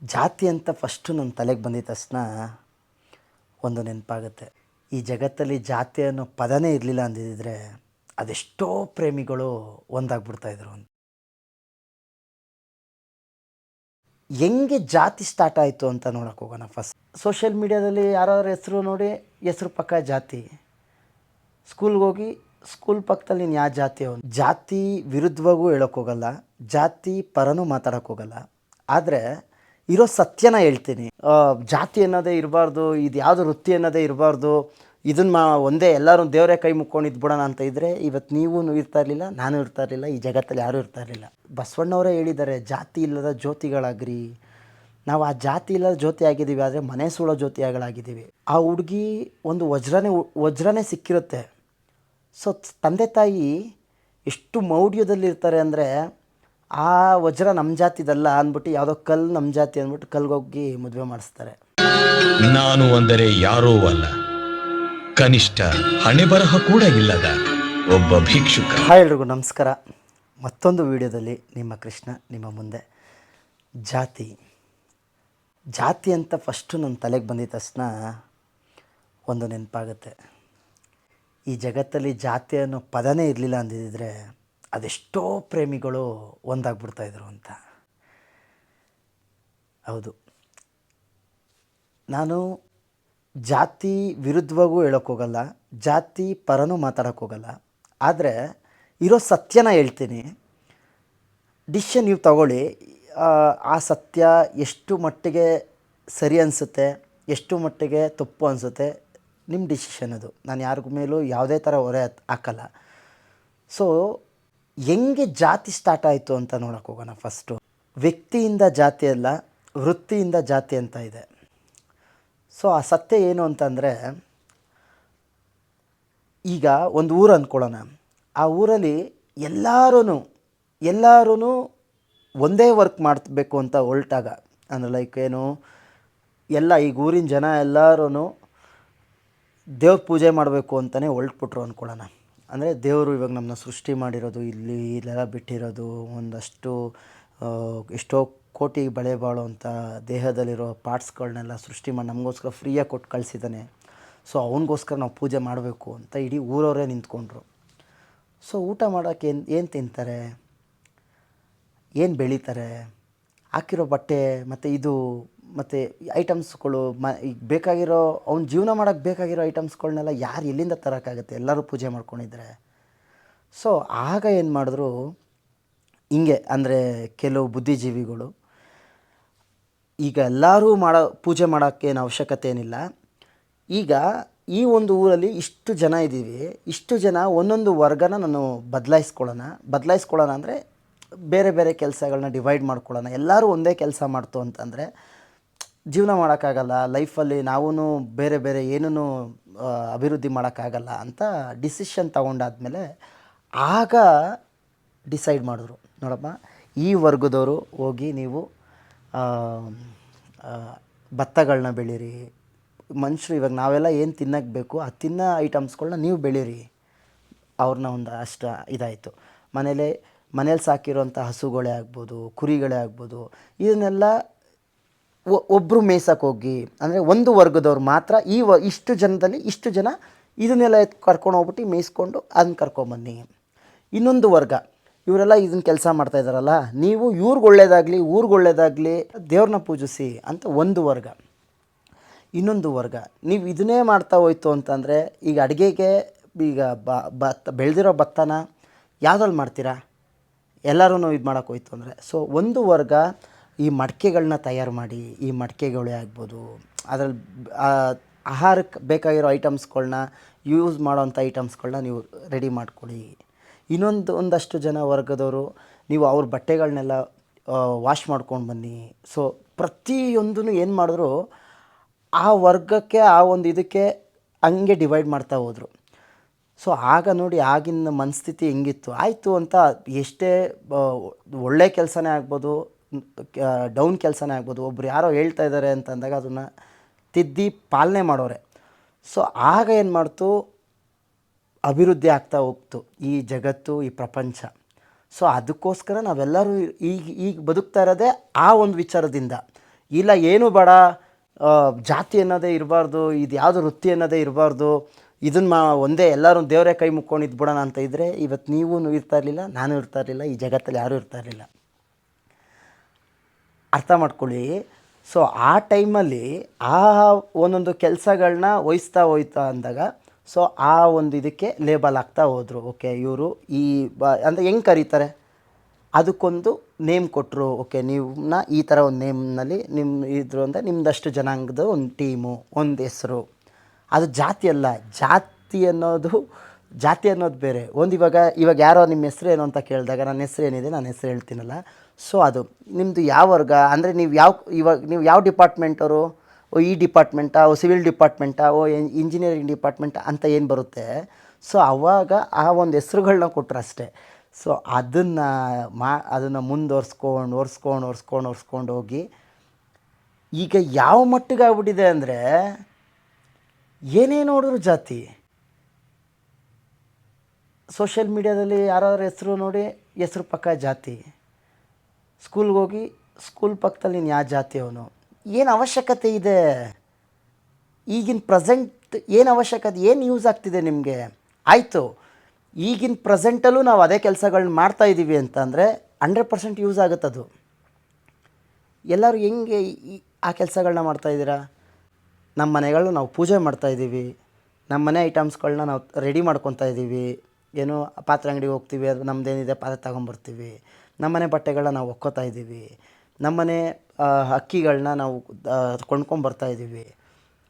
ಜಾತಿ ಅಂತ ಫಸ್ಟು ನನ್ನ ತಲೆಗೆ ಬಂದಿದ ತಕ್ಷಣ ಒಂದು ನೆನಪಾಗುತ್ತೆ. ಈ ಜಗತ್ತಲ್ಲಿ ಜಾತಿ ಅನ್ನೋ ಪದನೇ ಇರಲಿಲ್ಲ ಅಂದಿದ್ದರೆ ಅದೆಷ್ಟೋ ಪ್ರೇಮಿಗಳು ಒಂದಾಗ್ಬಿಡ್ತಾಯಿದ್ರು ಅಂತ. ಹೆಂಗೆ ಜಾತಿ ಸ್ಟಾರ್ಟ್ ಆಯಿತು ಅಂತ ನೋಡೋಕೆ ಹೋಗೋಣ. ಫಸ್ಟ್ ಸೋಷಿಯಲ್ ಮೀಡ್ಯಾದಲ್ಲಿ ಯಾರಾದ್ರ ಹೆಸರು ನೋಡಿ ಹೆಸ್ರು ಪಕ್ಕ ಜಾತಿ, ಸ್ಕೂಲ್ಗೆ ಹೋಗಿ ಸ್ಕೂಲ್ ಪಕ್ಕದಲ್ಲಿ ನೀನು ಯಾವ ಜಾತಿ ಅವನು, ಜಾತಿ ವಿರುದ್ಧವಾಗೂ ಹೇಳೋಕ್ಕೋಗಲ್ಲ, ಜಾತಿ ಪರನೂ ಮಾತಾಡೋಕ್ಕೆ ಹೋಗಲ್ಲ. ಆದರೆ ಇರೋ ಸತ್ಯನ ಹೇಳ್ತೀನಿ. ಜಾತಿ ಅನ್ನೋದೇ ಇರಬಾರ್ದು, ಇದು ಯಾವುದು ವೃತ್ತಿ ಅನ್ನೋದೇ ಇರಬಾರ್ದು, ಇದನ್ನು ಒಂದೇ ಎಲ್ಲರೂ ದೇವರೇ ಕೈ ಮುಕ್ಕೊಂಡು ಇದ್ಬಿಡೋಣ ಅಂತ ಇದ್ದರೆ ಇವತ್ತು ನೀವು ಇರ್ತಾ ಇರಲಿಲ್ಲ, ನಾನು ಇರ್ತಾ ಇರಲಿಲ್ಲ, ಈ ಜಗತ್ತಲ್ಲಿ ಯಾರೂ ಇರ್ತಾ ಇರಲಿಲ್ಲ. ಬಸವಣ್ಣವರೇ ಹೇಳಿದ್ದಾರೆ, ಜಾತಿ ಇಲ್ಲದ ಜ್ಯೋತಿಗಳಾಗ್ರಿ. ನಾವು ಆ ಜಾತಿ ಇಲ್ಲದ ಜ್ಯೋತಿ ಆಗಿದ್ದೀವಿ, ಆದರೆ ಮನೆ ಸುಳೋ ಜ್ಯೋತಿಗಳಾಗಿದ್ದೀವಿ. ಆ ಹುಡುಗಿ ಒಂದು ವಜ್ರನೇ ಸಿಕ್ಕಿರುತ್ತೆ. ಸೊ ತಂದೆ ತಾಯಿ ಎಷ್ಟು ಮೌಢ್ಯದಲ್ಲಿರ್ತಾರೆ ಅಂದರೆ, ಆ ವಜ್ರ ನಮ್ಮ ಜಾತಿದಲ್ಲ ಅಂದ್ಬಿಟ್ಟು ಯಾವುದೋ ಕಲ್ಲು ನಮ್ಮ ಜಾತಿ ಅಂದ್ಬಿಟ್ಟು ಕಲ್ಗೋಗಿ ಮದುವೆ ಮಾಡಿಸ್ತಾರೆ. ನಾನು ಅಂದರೆ ಯಾರೋ ಅಲ್ಲ, ಕನಿಷ್ಠ ಹಣೆ ಬರಹ ಕೂಡ ಇಲ್ಲದ ಒಬ್ಬ ಭಿಕ್ಷುಕ. ಹಾಯ್ ಎಲ್ರಿಗೂ ನಮಸ್ಕಾರ. ಮತ್ತೊಂದು ವಿಡಿಯೋದಲ್ಲಿ ನಿಮ್ಮ ಕೃಷ್ಣ ನಿಮ್ಮ ಮುಂದೆ. ಜಾತಿ ಅಂತ ಫಸ್ಟು ನನ್ನ ತಲೆಗೆ ಬಂದಿದ ತಕ್ಷಣ ಒಂದು ನೆನಪಾಗುತ್ತೆ. ಈ ಜಗತ್ತಲ್ಲಿ ಜಾತಿ ಅನ್ನೋ ಪದನೇ ಇರಲಿಲ್ಲ ಅಂದಿದ್ದರೆ ಅದೆಷ್ಟೋ ಪ್ರೇಮಿಗಳು ಒಂದಾಗ್ಬಿಡ್ತಾಯಿದ್ರು ಅಂತ. ಹೌದು, ನಾನು ಜಾತಿ ವಿರುದ್ಧವಾಗೂ ಹೇಳೋಕ್ಕೋಗಲ್ಲ, ಜಾತಿ ಪರನೂ ಮಾತಾಡೋಕ್ಕೋಗಲ್ಲ. ಆದರೆ ಇರೋ ಸತ್ಯನ ಹೇಳ್ತೀನಿ. ಡಿಸಿಷನ್ ನೀವು ತಗೊಳ್ಳಿ. ಆ ಸತ್ಯ ಎಷ್ಟು ಮಟ್ಟಿಗೆ ಸರಿ ಅನಿಸುತ್ತೆ, ಎಷ್ಟು ಮಟ್ಟಿಗೆ ತಪ್ಪು ಅನಿಸುತ್ತೆ, ನಿಮ್ಮ ಡಿಸಿಷನ್ ಅದು. ನಾನು ಯಾರಿಗೂ ಮೇಲೂ ಯಾವುದೇ ಥರ ಹೊರೆ ಹಾಕಲ್ಲ. ಸೊ ಹೆಂಗೆ ಜಾತಿ ಸ್ಟಾರ್ಟ್ ಆಯಿತು ಅಂತ ನೋಡೋಕೆ ಹೋಗೋಣ. ಫಸ್ಟು ವ್ಯಕ್ತಿಯಿಂದ ಜಾತಿ ಅಲ್ಲ, ವೃತ್ತಿಯಿಂದ ಜಾತಿ ಅಂತ ಇದೆ. ಸೊ ಆ ಸತ್ಯ ಏನು ಅಂತಂದರೆ, ಈಗ ಒಂದು ಊರು ಅಂದ್ಕೊಳ್ಳೋಣ. ಆ ಊರಲ್ಲಿ ಎಲ್ಲರೂ ಒಂದೇ ವರ್ಕ್ ಮಾಡಬೇಕು ಅಂತ ಹೊರಟಾಗ, ಅಂದರೆ ಲೈಕ್ ಏನು, ಎಲ್ಲ ಈಗ ಊರಿನ ಜನ ಎಲ್ಲರೂ ದೇವ್ರ ಪೂಜೆ ಮಾಡಬೇಕು ಅಂತಲೇ ಹೊರಟ್ಬಿಟ್ರು ಅಂದ್ಕೊಳ್ಳೋಣ. ಅಂದರೆ ದೇವರು ಇವಾಗ ನಮ್ಮನ್ನ ಸೃಷ್ಟಿ ಮಾಡಿರೋದು, ಇಲ್ಲೆಲ್ಲ ಬಿಟ್ಟಿರೋದು ಒಂದಷ್ಟು ಎಷ್ಟೋ ಕೋಟಿ ಬೆಲೆ ಬಾಳುವಂಥ ದೇಹದಲ್ಲಿರೋ ಪಾರ್ಟ್ಸ್ಗಳನ್ನೆಲ್ಲ ಸೃಷ್ಟಿ ಮಾಡಿ ನಮಗೋಸ್ಕರ ಫ್ರೀಯಾಗಿ ಕೊಟ್ಟು ಕಳಿಸಿದ್ದಾನೆ. ಸೊ ಅವನಿಗೋಸ್ಕರ ನಾವು ಪೂಜೆ ಮಾಡಬೇಕು ಅಂತ ಇಡೀ ಊರವರೇ ನಿಂತ್ಕೊಂಡ್ರು. ಸೊ ಊಟ ಮಾಡೋಕ್ಕೆ ಏನು ತಿಂತಾರೆ, ಏನು ಬೆಳೀತಾರೆ, ಹಾಕಿರೋ ಬಟ್ಟೆ ಮತ್ತು ಐಟಮ್ಸ್ಗಳು, ಈಗ ಬೇಕಾಗಿರೋ ಅವ್ನ ಜೀವನ ಮಾಡೋಕ್ಕೆ ಬೇಕಾಗಿರೋ ಐಟಮ್ಸ್ಗಳನ್ನೆಲ್ಲ ಯಾರು ಎಲ್ಲಿಂದ ತರೋಕ್ಕಾಗತ್ತೆ, ಎಲ್ಲರೂ ಪೂಜೆ ಮಾಡ್ಕೊಂಡಿದ್ರೆ. ಸೊ ಆಗ ಏನು ಮಾಡಿದ್ರು, ಹಿಂಗೆ ಅಂದರೆ ಕೆಲವು ಬುದ್ಧಿಜೀವಿಗಳು, ಈಗ ಎಲ್ಲರೂ ಪೂಜೆ ಮಾಡೋಕ್ಕೇನು ಅವಶ್ಯಕತೆ ಏನಿಲ್ಲ, ಈಗ ಈ ಒಂದು ಊರಲ್ಲಿ ಇಷ್ಟು ಜನ ಇದ್ದೀವಿ, ಇಷ್ಟು ಜನ ಒಂದೊಂದು ವರ್ಗನ ನಾನು ಬದಲಾಯಿಸ್ಕೊಳ್ಳೋಣ ಅಂದರೆ ಬೇರೆ ಬೇರೆ ಕೆಲಸಗಳನ್ನ ಡಿವೈಡ್ ಮಾಡ್ಕೊಳ್ಳೋಣ. ಎಲ್ಲರೂ ಒಂದೇ ಕೆಲಸ ಮಾಡ್ತು ಅಂತಂದರೆ ಜೀವನ ಮಾಡೋಕ್ಕಾಗಲ್ಲ, ಲೈಫಲ್ಲಿ ನಾವೂ ಬೇರೆ ಬೇರೆ ಏನೂ ಅಭಿವೃದ್ಧಿ ಮಾಡೋಕ್ಕಾಗಲ್ಲ ಅಂತ ಡಿಸಿಷನ್ ತಗೊಂಡಾದ್ಮೇಲೆ ಆಗ ಡಿಸೈಡ್ ಮಾಡಿದ್ರು, ನೋಡಪ್ಪ ಈ ವರ್ಗದವರು ಹೋಗಿ ನೀವು ಭತ್ತಗಳನ್ನ ಬೆಳೀರಿ, ಮನುಷ್ಯರು ಇವಾಗ ನಾವೆಲ್ಲ ಏನು ತಿನ್ನೋಕ್ಕೆ ಬೇಕು ಆ ತಿನ್ನೋ ಐಟಮ್ಸ್ಗಳನ್ನ ನೀವು ಬೆಳೀರಿ. ಅವ್ರನ್ನ ಒಂದು ಅಷ್ಟು ಇದಾಯಿತು. ಮನೇಲಿ ಸಾಕಿರೋಂಥ ಹಸುಗಳೇ ಆಗ್ಬೋದು, ಕುರಿಗಳೇ ಆಗ್ಬೋದು, ಇದನ್ನೆಲ್ಲ ಒಬ್ಬರು ಮೇಯ್ಸೋಕೆ ಹೋಗಿ, ಅಂದರೆ ಒಂದು ವರ್ಗದವ್ರು ಮಾತ್ರ ಇಷ್ಟು ಜನದಲ್ಲಿ ಇಷ್ಟು ಜನ ಇದನ್ನೆಲ್ಲ ಕರ್ಕೊಂಡು ಹೋಗ್ಬಿಟ್ಟು ಮೇಯಿಸ್ಕೊಂಡು ಅದನ್ನ ಕರ್ಕೊಂಬನ್ನಿ. ಇನ್ನೊಂದು ವರ್ಗ ಇವರೆಲ್ಲ ಇದನ್ನ ಕೆಲಸ ಮಾಡ್ತಾಯಿದ್ದಾರಲ್ಲ, ನೀವು ಊರಿಗೆ ಒಳ್ಳೇದಾಗಲಿ ದೇವ್ರನ್ನ ಪೂಜಿಸಿ ಅಂತ ಒಂದು ವರ್ಗ. ಇನ್ನೊಂದು ವರ್ಗ ನೀವು ಇದನ್ನೇ ಮಾಡ್ತಾ ಹೋಯ್ತು ಅಂತಂದರೆ, ಈಗ ಅಡುಗೆಗೆ ಈಗ ಬೆಳೆದಿರೋ ಭತ್ತನ ಯಾವುದ್ರಲ್ಲಿ ಮಾಡ್ತೀರಾ, ಎಲ್ಲರೂ ಇದು ಮಾಡೋಕೆ ಹೋಯ್ತು ಅಂದರೆ. ಸೊ ಒಂದು ವರ್ಗ ಈ ಮಡಿಕೆಗಳನ್ನ ತಯಾರು ಮಾಡಿ, ಈ ಮಡಿಕೆಗಳೇ ಆಗ್ಬೋದು, ಅದರಲ್ಲಿ ಆಹಾರಕ್ಕೆ ಬೇಕಾಗಿರೋ ಐಟಮ್ಸ್ಗಳನ್ನ ಯೂಸ್ ಮಾಡೋವಂಥ ಐಟಮ್ಸ್ಗಳನ್ನ ನೀವು ರೆಡಿ ಮಾಡ್ಕೊಳ್ಳಿ. ಒಂದಷ್ಟು ಜನ ವರ್ಗದವರು ನೀವು ಅವ್ರ ಬಟ್ಟೆಗಳನ್ನೆಲ್ಲ ವಾಶ್ ಮಾಡ್ಕೊಂಡು ಬನ್ನಿ. ಸೊ ಪ್ರತಿಯೊಂದೂ ಏನು ಮಾಡಿದ್ರು, ಆ ವರ್ಗಕ್ಕೆ ಆ ಒಂದು ಇದಕ್ಕೆ ಹಂಗೆ ಡಿವೈಡ್ ಮಾಡ್ತಾ ಹೋದರು. ಸೊ ಆಗ ನೋಡಿ ಆಗಿನ ಮನಸ್ಥಿತಿ ಹೆಂಗಿತ್ತು, ಆಯಿತು ಅಂತ ಎಷ್ಟೇ ಒಳ್ಳೆ ಕೆಲಸನೇ ಆಗ್ಬೋದು, ಡೌನ್ ಕೆಲಸನೇ ಆಗ್ಬೋದು, ಒಬ್ರು ಯಾರೋ ಹೇಳ್ತಾ ಇದ್ದಾರೆ ಅಂತಂದಾಗ ಅದನ್ನು ತಿದ್ದಿ ಪಾಲನೆ ಮಾಡೋರೆ. ಸೊ ಆಗ ಏನು ಮಾಡ್ತು, ಅಭಿವೃದ್ಧಿ ಆಗ್ತಾ ಹೋಗ್ತು ಈ ಜಗತ್ತು, ಈ ಪ್ರಪಂಚ. ಸೊ ಅದಕ್ಕೋಸ್ಕರ ನಾವೆಲ್ಲರೂ ಈಗ ಬದುಕ್ತಾ ಇರೋದೇ ಆ ಒಂದು ವಿಚಾರದಿಂದ. ಇಲ್ಲ ಏನು ಬೇಡ, ಜಾತಿ ಅನ್ನೋದೇ ಇರಬಾರ್ದು, ಇದು ಯಾವುದು ವೃತ್ತಿ ಅನ್ನೋದೇ ಇರಬಾರ್ದು, ಇದನ್ನು ಒಂದೇ ಎಲ್ಲರೂ ದೇವರೇ ಕೈ ಮುಕ್ಕೊಂಡು ಇದ್ಬಿಡೋಣ ಅಂತ ಇದ್ದರೆ ಇವತ್ತು ನೀವು ಇರ್ತಾ ಇರಲಿಲ್ಲ, ನಾನು ಇರ್ತಾ ಇರಲಿಲ್ಲ, ಈ ಜಗತ್ತಲ್ಲಿ ಯಾರೂ ಇರ್ತಾ ಇರಲಿಲ್ಲ. ಅರ್ಥ ಮಾಡ್ಕೊಳ್ಳಿ. ಸೊ ಆ ಟೈಮಲ್ಲಿ ಆ ಒಂದೊಂದು ಕೆಲಸಗಳನ್ನ ವಹಿಸ್ತಾ ಹೋಯ್ತಾ ಅಂದಾಗ ಸೊ ಆ ಒಂದು ಇದಕ್ಕೆ ಲೇಬಲ್ ಆಗ್ತಾ ಹೋದರು. ಓಕೆ ಇವರು ಈ ಅಂದರೆ ಹೆಂಗೆ ಕರೀತಾರೆ, ಅದಕ್ಕೊಂದು ನೇಮ್ ಕೊಟ್ಟರು. ಓಕೆ ನೀವನ್ನ ಈ ಥರ ಒಂದು ನೇಮ್ನಲ್ಲಿ ನಿಮ್ಮ ಇದ್ರು ಅಂದರೆ ನಿಮ್ಮದಷ್ಟು ಜನಾಂಗದ ಒಂದು ಟೀಮು, ಒಂದು ಹೆಸರು. ಅದು ಜಾತಿ ಅಲ್ಲ. ಜಾತಿ ಅನ್ನೋದು ಬೇರೆ. ಒಂದು ಇವಾಗ ಯಾರೋ ನಿಮ್ಮ ಹೆಸರು ಏನು ಅಂತ ಕೇಳಿದಾಗ ನನ್ನ ಹೆಸರು ಏನಿದೆ, ನನ್ನ ಹೆಸರು ಹೇಳ್ತೀನಲ್ಲ. ಸೊ ಅದು ನಿಮ್ಮದು ಯಾವ ವರ್ಗ ಅಂದರೆ ನೀವು ಯಾವ ಡಿಪಾರ್ಟ್ಮೆಂಟವರು, ಈ ಡಿಪಾರ್ಟ್ಮೆಂಟಾ, ಸಿವಿಲ್ ಡಿಪಾರ್ಟ್ಮೆಂಟಾ, ಇಂಜಿನಿಯರಿಂಗ್ ಡಿಪಾರ್ಟ್ಮೆಂಟಾ ಅಂತ ಏನು ಬರುತ್ತೆ. ಸೊ ಆವಾಗ ಆ ಒಂದು ಹೆಸ್ರುಗಳನ್ನ ಕೊಟ್ಟರು ಅಷ್ಟೇ. ಸೊ ಅದನ್ನು ಮುಂದುವರ್ಸ್ಕೊಂಡು ಹೋಗಿ ಈಗ ಯಾವ ಮಟ್ಟಿಗೆ ಆಗ್ಬಿಟ್ಟಿದೆ ಅಂದರೆ ಏನೇ ನೋಡಿದ್ರು ಜಾತಿ. ಸೋಷಿಯಲ್ ಮೀಡ್ಯಾದಲ್ಲಿ ಯಾರಾದ್ರೂ ಹೆಸರು ನೋಡಿ ಹೆಸ್ರು ಪಕ್ಕ ಜಾತಿ. ಸ್ಕೂಲ್ಗೆ ಹೋಗಿ ಸ್ಕೂಲ್ ಪಕ್ಕದಲ್ಲಿ ನೀನು ಯಾವ ಜಾತಿ ಅವನು, ಏನು ಅವಶ್ಯಕತೆ ಇದೆ ಈಗಿನ ಪ್ರೆಸೆಂಟ್, ಏನು ಅವಶ್ಯಕತೆ, ಏನು ಯೂಸ್ ಆಗ್ತಿದೆ ನಿಮಗೆ? ಆಯಿತು, ಈಗಿನ ಪ್ರೆಸೆಂಟಲ್ಲೂ ನಾವು ಅದೇ ಕೆಲಸಗಳನ್ನ ಮಾಡ್ತಾಯಿದ್ದೀವಿ ಅಂತಂದರೆ 100% ಯೂಸ್ ಆಗುತ್ತದು. ಎಲ್ಲರೂ ಹೆಂಗೆ ಆ ಕೆಲಸಗಳನ್ನ ಮಾಡ್ತಾಯಿದ್ದೀರಾ? ನಮ್ಮ ಮನೆಗಳು ನಾವು ಪೂಜೆ ಮಾಡ್ತಾಯಿದ್ದೀವಿ, ನಮ್ಮ ಮನೆ ಐಟಮ್ಸ್ಗಳನ್ನ ನಾವು ರೆಡಿ ಮಾಡ್ಕೊತಾ ಇದ್ದೀವಿ. ಏನು ಪಾತ್ರೆ ಅಂಗಡಿಗೆ ಹೋಗ್ತೀವಿ, ಅದು ನಮ್ಮದೇನಿದೆ ಪಾತ್ರೆ ತೊಗೊಂಬರ್ತೀವಿ. ನಮ್ಮನೆ ಬಟ್ಟೆಗಳನ್ನ ನಾವು ಒಕ್ಕೋತಾ ಇದ್ದೀವಿ. ನಮ್ಮನೆ ಅಕ್ಕಿಗಳನ್ನ ನಾವು ಕೊಂಡ್ಕೊಂಬರ್ತಾಯಿದ್ದೀವಿ.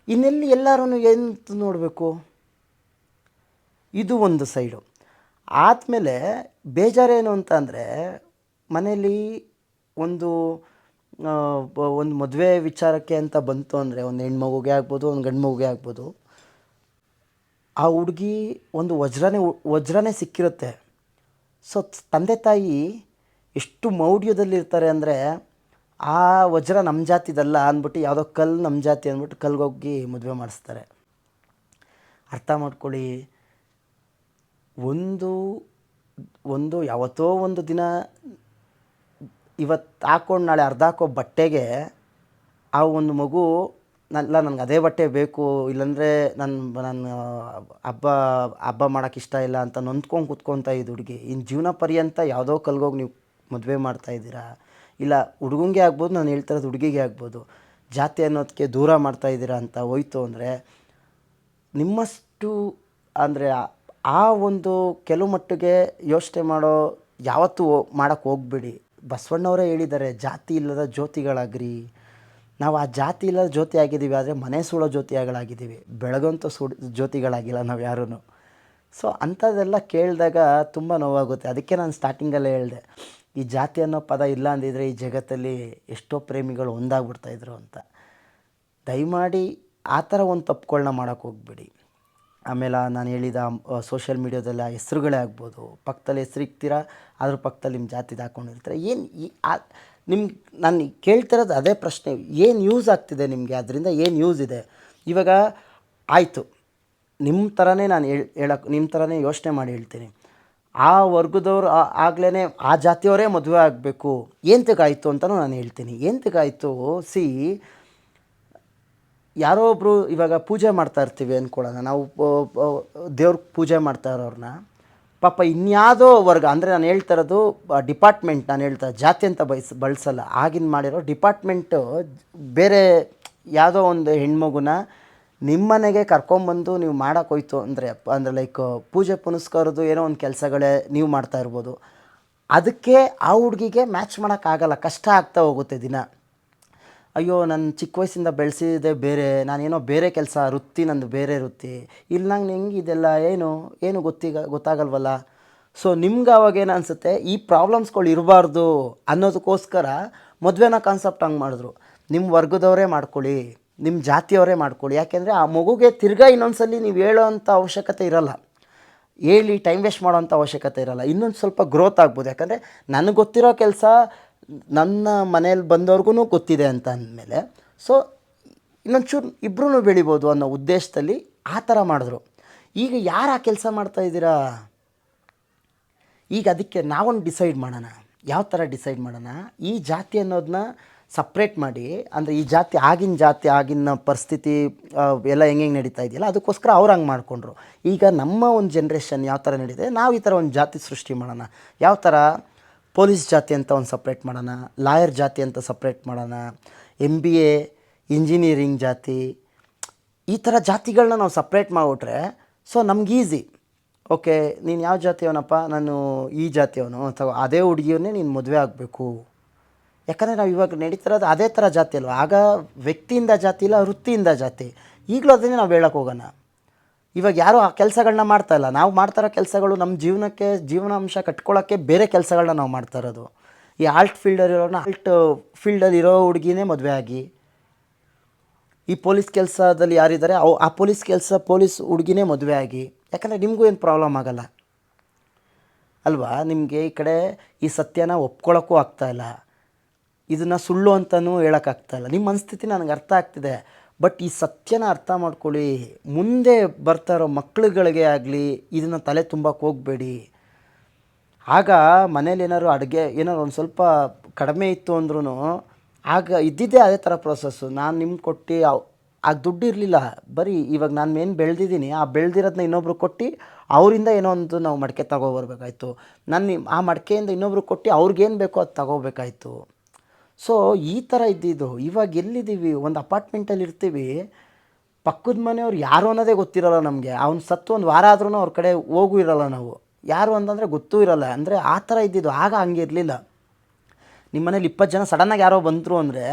ಇನ್ನೆಲ್ಲಿ ಎಲ್ಲರೂ ಏನು ನೋಡಬೇಕು? ಇದು ಒಂದು ಸೈಡು. ಆದಮೇಲೆ ಬೇಜಾರೇನು ಅಂತ ಅಂದರೆ ಮನೇಲಿ ಒಂದು ಮದುವೆ ವಿಚಾರಕ್ಕೆ ಅಂತ ಬಂತು ಅಂದರೆ, ಒಂದು ಹೆಣ್ಮಗುಗೆ ಆಗ್ಬೋದು, ಒಂದು ಗಂಡು ಮಗುಗೆ ಆಗ್ಬೋದು, ಆ ಹುಡುಗಿ ಒಂದು ವಜ್ರನೇ ಸಿಕ್ಕಿರುತ್ತೆ. ಸೊ ತಂದೆ ತಾಯಿ ಎಷ್ಟು ಮೌಢ್ಯದಲ್ಲಿರ್ತಾರೆ ಅಂದರೆ ಆ ವಜ್ರ ನಮ್ಮ ಜಾತಿದಲ್ಲ ಅಂದ್ಬಿಟ್ಟು ಯಾವುದೋ ಕಲ್ಲು ನಮ್ಮ ಜಾತಿ ಅಂದ್ಬಿಟ್ಟು ಕಲ್ಗೋಗಿ ಮದುವೆ ಮಾಡಿಸ್ತಾರೆ. ಅರ್ಥ ಮಾಡ್ಕೊಳ್ಳಿ. ಒಂದು ಯಾವತ್ತೋ ಒಂದು ದಿನ ಇವತ್ತು ಹಾಕ್ಕೊಂಡು ನಾಳೆ ಅರ್ಧ ಹಾಕೋ ಬಟ್ಟೆಗೆ ಆ ಒಂದು ಮಗು ನನಗೆ ಅದೇ ಬಟ್ಟೆ ಬೇಕು, ಇಲ್ಲಾಂದರೆ ನಾನು ಹಬ್ಬ ಮಾಡೋಕ್ಕೆ ಇಷ್ಟ ಇಲ್ಲ ಅಂತ ನೊಂದ್ಕೊಂಡು ಕೂತ್ಕೊತಾ ಇದ್ದು ಹುಡುಗಿ ಇನ್ನು ಜೀವನ ಪರ್ಯಂತ ಯಾವುದೋ ಕಲ್ಗೋಗಿ ನೀವು ಮದುವೆ ಮಾಡ್ತಾಯಿದ್ದೀರಾ. ಇಲ್ಲ ಹುಡುಗಂಗೆ ಆಗ್ಬೋದು, ನಾನು ಹೇಳ್ತಿರೋದು ಹುಡುಗಿಗೆ ಆಗ್ಬೋದು, ಜಾತಿ ಅನ್ನೋದಕ್ಕೆ ದೂರ ಮಾಡ್ತಾಯಿದ್ದೀರಾ ಅಂತ ಹೋಯ್ತು ಅಂದರೆ ನಿಮ್ಮಷ್ಟು ಅಂದರೆ ಆ ಒಂದು ಕೆಲವು ಮಟ್ಟಿಗೆ ಯೋಚನೆ ಯಾವತ್ತೂ ಮಾಡೋಕ್ಕೆ ಹೋಗ್ಬೇಡಿ. ಬಸವಣ್ಣವರೇ ಹೇಳಿದ್ದಾರೆ, ಜಾತಿ ಇಲ್ಲದ ಜ್ಯೋತಿಗಳಾಗ್ರಿ. ನಾವು ಆ ಜಾತಿ ಇಲ್ಲದ ಜ್ಯೋತಿ ಆಗಿದ್ದೀವಿ, ಆದರೆ ಮನೆ ಸುಡೋ ಜ್ಯೋತಿಗಳಾಗಿದ್ದೀವಿ, ಬೆಳಗಂತೂ ಜ್ಯೋತಿಗಳಾಗಿಲ್ಲ ನಾವು ಯಾರೂ. ಸೊ ಅಂಥದ್ದೆಲ್ಲ ಕೇಳಿದಾಗ ತುಂಬ ನೋವಾಗುತ್ತೆ. ಅದಕ್ಕೆ ನಾನು ಸ್ಟಾರ್ಟಿಂಗಲ್ಲೇ ಹೇಳಿದೆ, ಈ ಜಾತಿ ಅನ್ನೋ ಪದ ಇಲ್ಲ ಅಂದಿದ್ರೆ ಈ ಜಗತ್ತಲ್ಲಿ ಎಷ್ಟೋ ಪ್ರೇಮಿಗಳು ಒಂದಾಗ್ಬಿಡ್ತಾಯಿದ್ರು ಅಂತ. ದಯಮಾಡಿ ಆ ಥರ ಒಂದು ತಪ್ಪುಗಳನ್ನ ಮಾಡೋಕ್ಕೆ ಹೋಗ್ಬೇಡಿ. ಆಮೇಲೆ ನಾನು ಹೇಳಿದ ಸೋಷಿಯಲ್ ಮೀಡ್ಯಾದಲ್ಲಿ ಆ ಹೆಸ್ರುಗಳೇ ಆಗ್ಬೋದು, ಪಕ್ಕದಲ್ಲಿ ಹೆಸ್ರು ಇಕ್ತೀರಾ, ಅದ್ರ ಪಕ್ಕದಲ್ಲಿ ನಿಮ್ಮ ಜಾತಿದು ಹಾಕ್ಕೊಂಡಿರ್ತೀರ. ನಿಮ್ಗೆ ನಾನು ಕೇಳ್ತಿರೋದು ಅದೇ ಪ್ರಶ್ನೆ, ಏನು ಯೂಸ್ ಆಗ್ತಿದೆ ನಿಮಗೆ? ಅದರಿಂದ ಏನು ಯೂಸ್ ಇದೆ? ಇವಾಗ ಆಯಿತು, ನಿಮ್ಮ ಥರನೇ ನಾನು ನಿಮ್ಮ ಥರನೇ ಯೋಚನೆ ಮಾಡಿ ಹೇಳ್ತೀನಿ. ಆ ವರ್ಗದವ್ರು ಆಗ್ಲೇ ಆ ಜಾತಿಯವರೇ ಮದುವೆ ಆಗಬೇಕು ಏಂತಕ್ಕಾಯಿತು ಅಂತಲೂ ನಾನು ಹೇಳ್ತೀನಿ. ಏಂತಕ್ಕಾಯಿತು? ಯಾರೋ ಒಬ್ಬರು ಇವಾಗ ಪೂಜೆ ಮಾಡ್ತಾ ಇರ್ತೀವಿ ಅಂದ್ಕೊಳ್ಳೋಣ, ನಾವು ದೇವ್ರಿಗೆ ಪೂಜೆ ಮಾಡ್ತಾ ಇರೋರನ್ನ ಪಾಪ ಇನ್ಯಾವುದೋ ವರ್ಗ, ಅಂದರೆ ನಾನು ಹೇಳ್ತಾ ಇರೋದು ಡಿಪಾರ್ಟ್ಮೆಂಟ್, ನಾನು ಹೇಳ್ತಾ ಜಾತಿ ಅಂತ ಬಳಸಲ್ಲ, ಆಗಿನ ಮಾಡಿರೋ ಡಿಪಾರ್ಟ್ಮೆಂಟು ಬೇರೆ ಯಾವುದೋ ಒಂದು ಹೆಣ್ಮಗುನ ನಿಮ್ಮನೆಗೆ ಕರ್ಕೊಂಬಂದು ನೀವು ಮಾಡೋಕೆ ಹೋಯ್ತು ಅಂದರೆ ಲೈಕ್ ಪೂಜೆ ಪುನಸ್ಕಾರದ್ದು ಏನೋ ಒಂದು ಕೆಲಸಗಳೇ ನೀವು ಮಾಡ್ತಾ ಇರ್ಬೋದು. ಅದಕ್ಕೆ ಆ ಹುಡುಗಿಗೆ ಮ್ಯಾಚ್ ಮಾಡೋಕ್ಕಾಗಲ್ಲ, ಕಷ್ಟ ಆಗ್ತಾ ಹೋಗುತ್ತೆ ದಿನ. ಅಯ್ಯೋ ನನ್ನ ಚಿಕ್ಕ ವಯಸ್ಸಿಂದ ಬೆಳೆಸಿದೆ ಬೇರೆ, ನಾನೇನೋ ಬೇರೆ ಕೆಲಸ, ವೃತ್ತಿ ನಂದು ಬೇರೆ ವೃತ್ತಿ, ಇಲ್ಲಿ ನಂಗೆ ಹೆಂಗೆ ಇದೆಲ್ಲ ಏನು ಗೊತ್ತಾಗಲ್ವಲ್ಲ. ಸೊ ನಿಮ್ಗೆ ಅವಾಗೇನು ಅನಿಸುತ್ತೆ, ಈ ಪ್ರಾಬ್ಲಮ್ಸ್ಗಳು ಇರಬಾರ್ದು ಅನ್ನೋದಕ್ಕೋಸ್ಕರ ಮದುವೆನ ಕಾನ್ಸೆಪ್ಟ್ ಹಂಗೆ ಮಾಡಿದ್ರು. ನಿಮ್ಮ ವರ್ಗದವರೇ ಮಾಡ್ಕೊಳ್ಳಿ, ನಿಮ್ಮ ಜಾತಿಯವರೇ ಮಾಡ್ಕೊಳ್ಳಿ. ಯಾಕೆಂದರೆ ಆ ಮಗುಗೆ ತಿರ್ಗಾ ಇನ್ನೊಂದ್ಸಲಿ ನೀವು ಹೇಳೋವಂಥ ಅವಶ್ಯಕತೆ ಇರೋಲ್ಲ, ಹೇಳಿ ಟೈಮ್ ವೇಸ್ಟ್ ಮಾಡೋವಂಥ ಅವಶ್ಯಕತೆ ಇರೋಲ್ಲ. ಇನ್ನೊಂದು ಸ್ವಲ್ಪ ಗ್ರೋತ್ ಆಗ್ಬೋದು. ಯಾಕಂದರೆ ನನಗೆ ಗೊತ್ತಿರೋ ಕೆಲಸ ನನ್ನ ಮನೇಲಿ ಬಂದವ್ರಿಗೂ ಗೊತ್ತಿದೆ ಅಂತ ಅಂದಮೇಲೆ ಸೊ ಇನ್ನೊಂಚೂರು ಇಬ್ಬರೂ ಬೆಳಿಬೋದು ಅನ್ನೋ ಉದ್ದೇಶದಲ್ಲಿ ಆ ಥರ ಮಾಡಿದ್ರು. ಈಗ ಯಾರು ಆ ಕೆಲಸ ಮಾಡ್ತಾಯಿದ್ದೀರಾ? ಈಗ ಅದಕ್ಕೆ ನಾವೊಂದು ಡಿಸೈಡ್ ಮಾಡೋಣ. ಯಾವ ಥರ ಡಿಸೈಡ್ ಮಾಡೋಣ? ಈ ಜಾತಿ ಅನ್ನೋದನ್ನ ಸಪ್ರೇಟ್ ಮಾಡಿ, ಅಂದರೆ ಈ ಜಾತಿ ಆಗಿನ ಪರಿಸ್ಥಿತಿ ಎಲ್ಲ ಹೆಂಗೆ ನಡೀತಾ ಇದೆಯಲ್ಲ, ಅದಕ್ಕೋಸ್ಕರ ಅವ್ರು ಹಂಗೆ ಮಾಡಿಕೊಂಡ್ರು. ಈಗ ನಮ್ಮ ಒಂದು ಜನ್ರೇಷನ್ ಯಾವ ಥರ ನಡೀತಿದೆ, ನಾವು ಈ ಥರ ಒಂದು ಜಾತಿ ಸೃಷ್ಟಿ ಮಾಡೋಣ. ಯಾವ ಥರ ಪೊಲೀಸ್ ಜಾತಿ ಅಂತ ಒಂದು ಸಪ್ರೇಟ್ ಮಾಡೋಣ, ಲಾಯರ್ ಜಾತಿ ಅಂತ ಸಪ್ರೇಟ್ ಮಾಡೋಣ, MBA ಇಂಜಿನಿಯರಿಂಗ್ ಜಾತಿ, ಈ ಥರ ಜಾತಿಗಳನ್ನ ನಾವು ಸಪ್ರೇಟ್ ಮಾಡಿಬಿಟ್ರೆ ಸೊ ನಮ್ಗೆ ಈಸಿ. ಓಕೆ, ನೀನು ಯಾವ ಜಾತಿಯವನಪ್ಪ, ನಾನು ಈ ಜಾತಿಯವನು, ಅಥವಾ ಅದೇ ಹುಡುಗಿಯನ್ನೇ ನೀನು ಮದುವೆ ಆಗಬೇಕು. ಯಾಕಂದರೆ ನಾವು ಇವಾಗ ನಡೀತಿರೋದು ಅದೇ ಥರ ಜಾತಿ ಅಲ್ವ. ಆಗ ವ್ಯಕ್ತಿಯಿಂದ ಜಾತಿ ಇಲ್ಲ, ವೃತ್ತಿಯಿಂದ ಜಾತಿ. ಈಗಲೂ ಅದನ್ನೇ ನಾವು ಹೇಳೋಕೆ ಹೋಗೋಣ. ಇವಾಗ ಯಾರೂ ಆ ಕೆಲಸಗಳನ್ನ ಮಾಡ್ತಾಯಿಲ್ಲ. ನಾವು ಮಾಡ್ತಾರೋ ಕೆಲಸಗಳು ನಮ್ಮ ಜೀವನಾಂಶ ಕಟ್ಕೊಳ್ಳೋಕ್ಕೆ ಬೇರೆ ಕೆಲಸಗಳನ್ನ ನಾವು ಮಾಡ್ತಾ ಇರೋದು. ಈ ಆಲ್ಟ್ ಫೀಲ್ಡಲ್ಲಿ ಇರೋ ಹುಡುಗಿನೇ ಮದುವೆ ಆಗಿ, ಈ ಪೊಲೀಸ್ ಕೆಲಸದಲ್ಲಿ ಯಾರಿದ್ದಾರೆ ಆ ಪೊಲೀಸ್ ಹುಡುಗಿನೇ ಮದುವೆ ಆಗಿ. ಯಾಕಂದರೆ ನಿಮಗೂ ಏನು ಪ್ರಾಬ್ಲಮ್ ಆಗೋಲ್ಲ ಅಲ್ವಾ. ನಿಮಗೆ ಈ ಕಡೆ ಈ ಸತ್ಯನ ಒಪ್ಕೊಳ್ಳೋಕ್ಕೂ ಆಗ್ತಾಯಿಲ್ಲ, ಇದನ್ನು ಸುಳ್ಳು ಅಂತಲೂ ಹೇಳೋಕ್ಕಾಗ್ತಾಯಿಲ್ಲ. ನಿಮ್ಮ ಮನಸ್ಥಿತಿ ನನಗೆ ಅರ್ಥ ಆಗ್ತಿದೆ. ಬಟ್ ಈ ಸತ್ಯನ ಅರ್ಥ ಮಾಡ್ಕೊಳ್ಳಿ. ಮುಂದೆ ಬರ್ತಾ ಇರೋ ಮಕ್ಕಳುಗಳಿಗೆ ಆಗಲಿ ಇದನ್ನು ತಲೆ ತುಂಬಕ್ಕೆ ಹೋಗಬೇಡಿ. ಆಗ ಮನೇಲಿ ಏನಾದ್ರು ಒಂದು ಸ್ವಲ್ಪ ಕಡಿಮೆ ಇತ್ತು ಅಂದ್ರೂ ಆಗ ಇದ್ದಿದ್ದೇ ಅದೇ ಥರ ಪ್ರೋಸೆಸ್ಸು. ನಾನು ನಿಮ್ಗೆ ಕೊಟ್ಟು ಆಗ ದುಡ್ಡು ಇರಲಿಲ್ಲ. ಬರೀ ಇವಾಗ ನಾನು ಏನು ಬೆಳೆದಿದ್ದೀನಿ, ಆ ಬೆಳೆದಿರೋದನ್ನ ಇನ್ನೊಬ್ರು ಕೊಟ್ಟು ಅವರಿಂದ ಏನೋ ಒಂದು ನಾವು ಮಡಿಕೆ ತಗೊಬರ್ಬೇಕಾಯ್ತು. ಆ ಮಡಿಕೆಯಿಂದ ಇನ್ನೊಬ್ರು ಕೊಟ್ಟು ಅವ್ರಿಗೇನು ಬೇಕೋ ಅದು ತಗೋಬೇಕಾಯ್ತು. ಸೊ ಈ ಥರ ಇದ್ದಿದ್ದು. ಇವಾಗ ಎಲ್ಲಿದ್ದೀವಿ, ಒಂದು ಅಪಾರ್ಟ್ಮೆಂಟಲ್ಲಿ ಇರ್ತೀವಿ, ಪಕ್ಕದ ಮನೆಯವ್ರು ಯಾರು ಅನ್ನೋದೇ ಗೊತ್ತಿರೋಲ್ಲ ನಮಗೆ. ಅವ್ನು ಸತ್ತು ಒಂದು ವಾರ ಆದ್ರೂ ಅವ್ರ ಕಡೆ ಹೋಗೂ ಇರೋಲ್ಲ ನಾವು. ಯಾರು ಅಂತಂದರೆ ಗೊತ್ತೂ ಇರೋಲ್ಲ. ಅಂದರೆ ಆ ಥರ ಇದ್ದಿದ್ದು. ಆಗ ಹಂಗೆ ಇರಲಿಲ್ಲ. ನಿಮ್ಮ ಮನೇಲಿ 20 ಜನ ಸಡನ್ನಾಗಿ ಯಾರೋ ಬಂದರು ಅಂದರೆ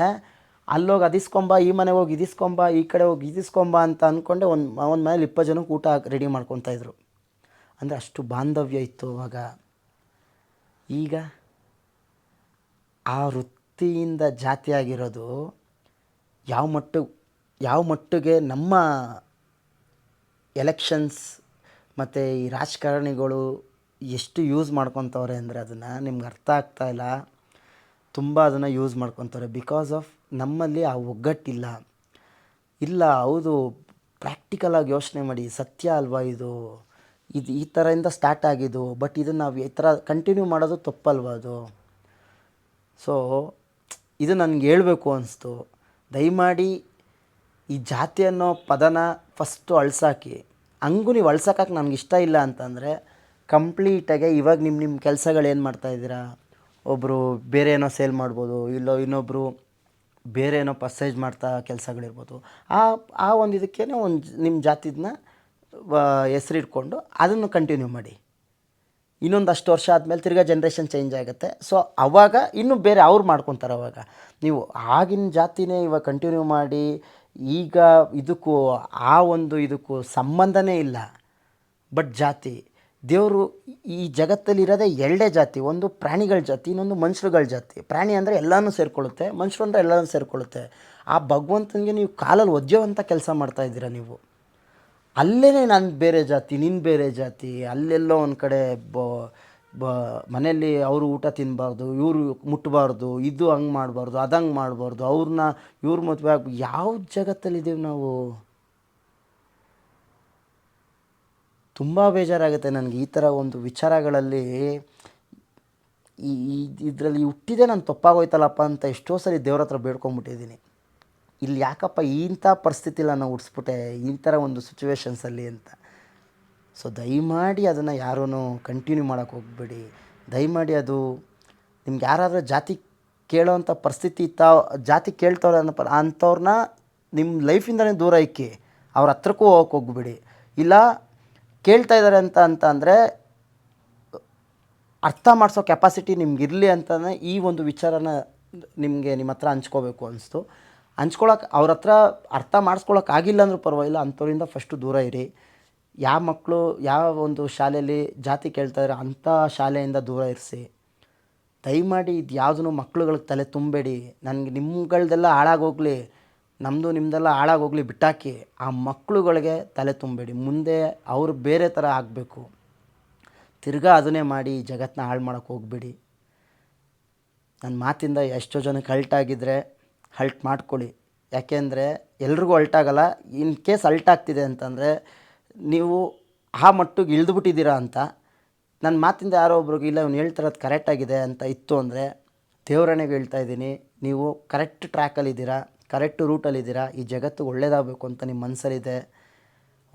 ಅಲ್ಲೋಗಿ ಅದಿಸ್ಕೊಂಬ, ಈ ಮನೆಗೆ ಹೋಗಿ ಇದಿಸ್ಕೊಂಬ, ಈ ಕಡೆ ಹೋಗಿ ಇದಿಸ್ಕೊಂಬ ಅಂತ ಅಂದ್ಕೊಂಡೆ ಒಂದು ಮನೇಲಿ 20 ಜನಕ್ಕೆ ಊಟ ರೆಡಿ ಮಾಡ್ಕೊತಾಯಿದ್ರು. ಅಂದರೆ ಅಷ್ಟು ಬಾಂಧವ್ಯ ಇತ್ತು ಅವಾಗ. ಈಗ ಆ ವೃತ್ತಿಯಿಂದ ಜಾತಿಯಾಗಿರೋದು ಯಾವ ಮಟ್ಟಿಗೆ ನಮ್ಮ ಎಲೆಕ್ಷನ್ಸ್ ಮತ್ತು ಈ ರಾಜಕಾರಣಿಗಳು ಎಷ್ಟು ಯೂಸ್ ಮಾಡ್ಕೊತವ್ರೆ ಅಂದರೆ ಅದನ್ನು ನಿಮ್ಗೆ ಅರ್ಥ ಆಗ್ತಾಯಿಲ್ಲ. ತುಂಬ ಅದನ್ನು ಯೂಸ್ ಮಾಡ್ಕೊತಾರೆ. ಬಿಕಾಸ್ ಆಫ್ ನಮ್ಮಲ್ಲಿ ಆ ಒಗ್ಗಟ್ಟಿಲ್ಲ. ಹೌದು, ಪ್ರಾಕ್ಟಿಕಲಾಗಿ ಯೋಚನೆ ಮಾಡಿ. ಸತ್ಯ ಅಲ್ವಾ ಇದು ಈ ಥರದಿಂದ ಸ್ಟಾರ್ಟ್ ಆಗಿದ್ದು. ಬಟ್ ಇದನ್ನು ನಾವು ಈ ಥರ ಕಂಟಿನ್ಯೂ ಮಾಡೋದು ತಪ್ಪಲ್ವ ಅದು. ಸೊ ಇದು ನನಗೆ ಹೇಳಬೇಕು ಅನಿಸ್ತು. ದಯಮಾಡಿ ಈ ಜಾತಿ ಅನ್ನೋ ಪದನ ಫಸ್ಟು ಅಳ್ಸಾಕಿ. ಹಂಗೂ ನೀವು ಅಳ್ಸೋಕ್ಕೆ ನನಗೆ ಇಷ್ಟ ಇಲ್ಲ ಅಂತಂದರೆ ಕಂಪ್ಲೀಟಾಗೆ ಇವಾಗ ನಿಮ್ಮ ಕೆಲಸಗಳೇನು ಮಾಡ್ತಾಯಿದ್ದೀರಾ, ಒಬ್ಬರು ಬೇರೆ ಏನೋ ಸೇಲ್ ಮಾಡ್ಬೋದು, ಇನ್ನೊಬ್ಬರು ಬೇರೆ ಏನೋ ಪರ್ಸೇಜ್ ಮಾಡ್ತಾ ಕೆಲಸಗಳಿರ್ಬೋದು. ಆ ಒಂದು ಇದಕ್ಕೇ ನಿಮ್ಮ ಜಾತಿದನ್ನ ಹೆಸರಿಟ್ಕೊಂಡು ಅದನ್ನು ಕಂಟಿನ್ಯೂ ಮಾಡಿ. ಇನ್ನೊಂದಷ್ಟು ವರ್ಷ ಆದಮೇಲೆ ತಿರ್ಗಾ ಜನ್ರೇಷನ್ ಚೇಂಜ್ ಆಗುತ್ತೆ. ಸೊ ಆವಾಗ ಇನ್ನೂ ಬೇರೆ ಅವ್ರು ಮಾಡ್ಕೊತಾರೆ. ಅವಾಗ ನೀವು ಆಗಿನ ಜಾತಿನೇ ಇವಾಗ ಕಂಟಿನ್ಯೂ ಮಾಡಿ, ಈಗ ಇದಕ್ಕೂ ಸಂಬಂಧನೇ ಇಲ್ಲ. ಬಟ್ ಜಾತಿ, ದೇವರು ಈ ಜಗತ್ತಲ್ಲಿರೋದೇ ಎರಡೇ ಜಾತಿ. ಒಂದು ಪ್ರಾಣಿಗಳ ಜಾತಿ, ಇನ್ನೊಂದು ಮನುಷ್ಯರುಗಳ ಜಾತಿ. ಪ್ರಾಣಿ ಅಂದರೆ ಎಲ್ಲನೂ ಸೇರಿಕೊಳ್ಳುತ್ತೆ, ಮನುಷ್ಯರು ಅಂದರೆ ಎಲ್ಲನೂ ಸೇರಿಕೊಳ್ಳುತ್ತೆ. ಆ ಭಗವಂತನಿಗೆ ನೀವು ಕಾಲಲ್ಲಿ ಒಜ್ಜುವಂಥ ಕೆಲಸ ಮಾಡ್ತಾಯಿದ್ದೀರ ನೀವು. ಅಲ್ಲೇ ನಾನು ಬೇರೆ ಜಾತಿ, ನೀನು ಬೇರೆ ಜಾತಿ. ಅಲ್ಲೆಲ್ಲೋ ಒಂದು ಕಡೆ ಮನೆಯಲ್ಲಿ ಅವರು ಊಟ ತಿನ್ನಬಾರ್ದು, ಇವರು ಮುಟ್ಟಬಾರ್ದು, ಇದು ಹಂಗೆ ಮಾಡಬಾರ್ದು, ಅದು ಹಂಗೆ ಮಾಡಬಾರ್ದು, ಇವ್ರ ಮದುವೆ ಯಾವ ಜಗತ್ತಲ್ಲಿದ್ದೀವಿ ನಾವು. ತುಂಬ ಬೇಜಾರಾಗುತ್ತೆ ನನಗೆ ಈ ಥರ ಒಂದು ವಿಚಾರಗಳಲ್ಲಿ. ಇದರಲ್ಲಿ ಹುಟ್ಟಿದೆ ನಾನು ತಪ್ಪಾಗೋಯ್ತಲ್ಲಪ್ಪ ಅಂತ ಎಷ್ಟೋ ಸರಿ ದೇವ್ರ ಹತ್ರ ಬೇಡ್ಕೊಂಬಿಟ್ಟಿದ್ದೀನಿ. ಇಲ್ಲಿ ಯಾಕಪ್ಪ ಇಂಥ ಪರಿಸ್ಥಿತಿಲ್ಲ ನಾನು ಹುಟ್ಟಿಸ್ಬಿಟ್ಟೆ ಈ ಥರ ಒಂದು ಸಿಚುವೇಶನ್ಸಲ್ಲಿ ಅಂತ. ಸೊ ದಯಮಾಡಿ ಅದನ್ನು ಯಾರೂ ಕಂಟಿನ್ಯೂ ಮಾಡೋಕ್ಕೆ ಹೋಗಬೇಡಿ. ದಯಮಾಡಿ ಅದು ನಿಮ್ಗೆ ಯಾರಾದರೂ ಜಾತಿ ಕೇಳೋವಂಥ ಪರಿಸ್ಥಿತಿ ಜಾತಿ ಕೇಳ್ತವ್ರೆ ಅಂಥವ್ರನ್ನ ನಿಮ್ಮ ಲೈಫಿಂದನೇ ದೂರ ಇಕ್ಕಿ. ಅವ್ರ ಹತ್ರಕ್ಕೂ ಹೋಗೋಕ್ಕೆ ಹೋಗ್ಬೇಡಿ. ಇಲ್ಲ ಕೇಳ್ತಾಯಿದ್ದಾರೆ ಅಂದರೆ ಅರ್ಥ ಮಾಡಿಸೋ ಕೆಪಾಸಿಟಿ ನಿಮ್ಗಿರಲಿ ಅಂತಲೇ ಈ ಒಂದು ವಿಚಾರನ ನಿಮ್ಮ ಹತ್ರ ಹಂಚ್ಕೋಬೇಕು ಅನಿಸ್ತು. ಅವ್ರ ಹತ್ರ ಅರ್ಥ ಮಾಡಿಸ್ಕೊಳಕ್ಕಾಗಿಲ್ಲ ಅಂದರೂ ಪರವಾಗಿಲ್ಲ, ಅಂಥವ್ರಿಂದ ಫಸ್ಟು ದೂರ ಇರಿ. ಯಾವ ಮಕ್ಕಳು ಯಾವ ಒಂದು ಶಾಲೆಯಲ್ಲಿ ಜಾತಿ ಕೇಳ್ತಾಯಿದ್ರೆ ಅಂಥ ಶಾಲೆಯಿಂದ ದೂರ ಇರಿಸಿ. ದಯಮಾಡಿ ಇದು ಯಾವುದೂ ಮಕ್ಳುಗಳಿಗೆ ತಲೆ ತುಂಬಬೇಡಿ. ನನಗೆ ನಿಮ್ಗಳದೆಲ್ಲ ಹಾಳಾಗೋಗಲಿ, ನಮ್ಮದು ನಿಮ್ಮದೆಲ್ಲ ಹಾಳಾಗೋಗಲಿ ಬಿಟ್ಟಾಕಿ. ಆ ಮಕ್ಕಳುಗಳಿಗೆ ತಲೆ ತುಂಬಬೇಡಿ. ಮುಂದೆ ಅವರು ಬೇರೆ ಥರ ಆಗಬೇಕು. ತಿರ್ಗಾ ಅದನ್ನೇ ಮಾಡಿ ಜಗತ್ತನ್ನ ಹಾಳು ಮಾಡೋಕ್ಕೆ ಹೋಗಬೇಡಿ. ನನ್ನ ಮಾತಿಂದ ಎಷ್ಟೋ ಜನಕ್ಕೆ ಹಲ್ಟಾಗಿದ್ದರೆ ಹಲ್ಟ್ ಮಾಡ್ಕೊಳ್ಳಿ. ಯಾಕೆಂದರೆ ಎಲ್ರಿಗೂ ಅಲ್ಟಾಗಲ್ಲ. ಇನ್ ಕೇಸ್ ಅಲ್ಟಾಗ್ತಿದೆ ಅಂತಂದರೆ ನೀವು ಆ ಮಟ್ಟಿಗೆ ಇಳಿದುಬಿಟ್ಟಿದ್ದೀರಾ ಅಂತ. ನನ್ನ ಮಾತಿಂದ ಯಾರೋ ಒಬ್ರಿಗೆ ಇಲ್ಲ ಇವ್ನು ಹೇಳ್ತಿರೋದು ಕರೆಕ್ಟಾಗಿದೆ ಅಂತ ಇತ್ತು ಅಂದರೆ ದೇವರಣೆಗೆ ಹೇಳ್ತಾ ಇದ್ದೀನಿ, ನೀವು ಕರೆಕ್ಟ್ ಟ್ರ್ಯಾಕಲ್ಲಿದ್ದೀರಾ, ಕರೆಕ್ಟ್ ರೂಟಲ್ಲಿದ್ದೀರಾ, ಈ ಜಗತ್ತು ಒಳ್ಳೇದಾಗಬೇಕು ಅಂತ ನಿಮ್ಮ ಮನಸ್ಸಲ್ಲಿದೆ,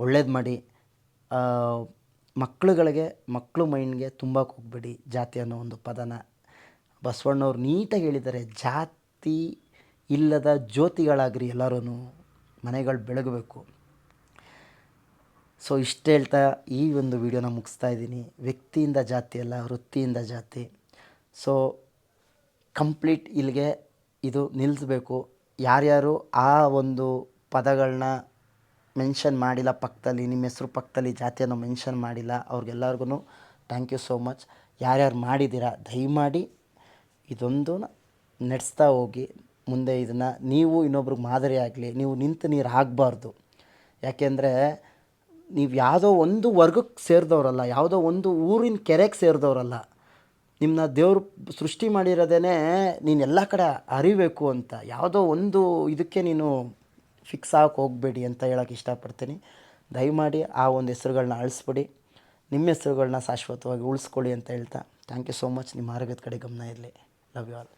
ಒಳ್ಳೇದು ಮಾಡಿ. ಮಕ್ಕಳು ಮೈಂಡ್ಗೆ ತುಂಬಕ್ಕೆ ಹೋಗ್ಬೇಡಿ ಜಾತಿ ಅನ್ನೋ ಒಂದು ಪದನ. ಬಸವಣ್ಣವ್ರು ನೀಟಾಗಿ ಹೇಳಿದ್ದಾರೆ, ಜಾತಿ ಇಲ್ಲದ ಜ್ಯೋತಿಗಳಾಗ್ರಿ ಎಲ್ಲರೂ, ಮನೆಗಳು ಬೆಳಗಬೇಕು. ಸೊ ಇಷ್ಟು ಹೇಳ್ತಾ ಈ ಒಂದು ವಿಡಿಯೋನ ಮುಗಿಸ್ತಾ ಇದ್ದೀನಿ. ವ್ಯಕ್ತಿಯಿಂದ ಜಾತಿ ಅಲ್ಲ, ವೃತ್ತಿಯಿಂದ ಜಾತಿ. ಸೊ ಕಂಪ್ಲೀಟ್ ಇಲ್ಲಿಗೆ ಇದು ನಿಲ್ಲಿಸಬೇಕು. ಯಾರ್ಯಾರು ಆ ಒಂದು ಪದಗಳನ್ನ ಮೆನ್ಷನ್ ಮಾಡಿಲ್ಲ ಪಕ್ಕದಲ್ಲಿ, ನಿಮ್ಮ ಹೆಸ್ರು ಪಕ್ಕದಲ್ಲಿ ಜಾತಿಯನ್ನು ಮೆನ್ಷನ್ ಮಾಡಿಲ್ಲ, ಅವ್ರಿಗೆಲ್ಲರಿಗೂ ಥ್ಯಾಂಕ್ ಯು ಸೋ ಮಚ್. ಯಾರ್ಯಾರು ಮಾಡಿದ್ದೀರಾ ದಯಮಾಡಿ ಇದೊಂದು ನಡೆಸ್ತಾ ಹೋಗಿ. ಮುಂದೆ ಇದನ್ನು ನೀವು ಇನ್ನೊಬ್ರಿಗೆ ಮಾದರಿ ಆಗಲಿ. ನೀವು ನಿಂತು ನೀರು ಆಗಬಾರ್ದು. ಯಾಕೆಂದರೆ ನೀವು ಯಾವುದೋ ಒಂದು ವರ್ಗಕ್ಕೆ ಸೇರಿದವರಲ್ಲ, ಯಾವುದೋ ಒಂದು ಊರಿನ ಕೆರೆಗೆ ಸೇರಿದವರಲ್ಲ. ನಿಮ್ಮನ್ನ ದೇವರು ಸೃಷ್ಟಿ ಮಾಡಿರೋದೇ ನೀನು ಎಲ್ಲ ಕಡೆ ಅರಿಬೇಕು ಅಂತ. ಯಾವುದೋ ಒಂದು ಇದಕ್ಕೆ ನೀನು ಫಿಕ್ಸ್ ಆಗಕ್ಕೆ ಹೋಗಬೇಡಿ ಅಂತ ಹೇಳೋಕ್ಕೆ ಇಷ್ಟಪಡ್ತೀನಿ. ದಯಮಾಡಿ ಆ ಒಂದು ಹೆಸರುಗಳನ್ನ ಅಳಿಸ್ಬಿಡಿ, ನಿಮ್ಮ ಹೆಸರುಗಳನ್ನ ಶಾಶ್ವತವಾಗಿ ಉಳಿಸ್ಕೊಳ್ಳಿ ಅಂತ ಹೇಳ್ತಾ ಥ್ಯಾಂಕ್ ಯು ಸೋ ಮಚ್. ನಿಮ್ಮ ಆರೋಗ್ಯದ ಕಡೆ ಗಮನ ಇರಲಿ. Love you all.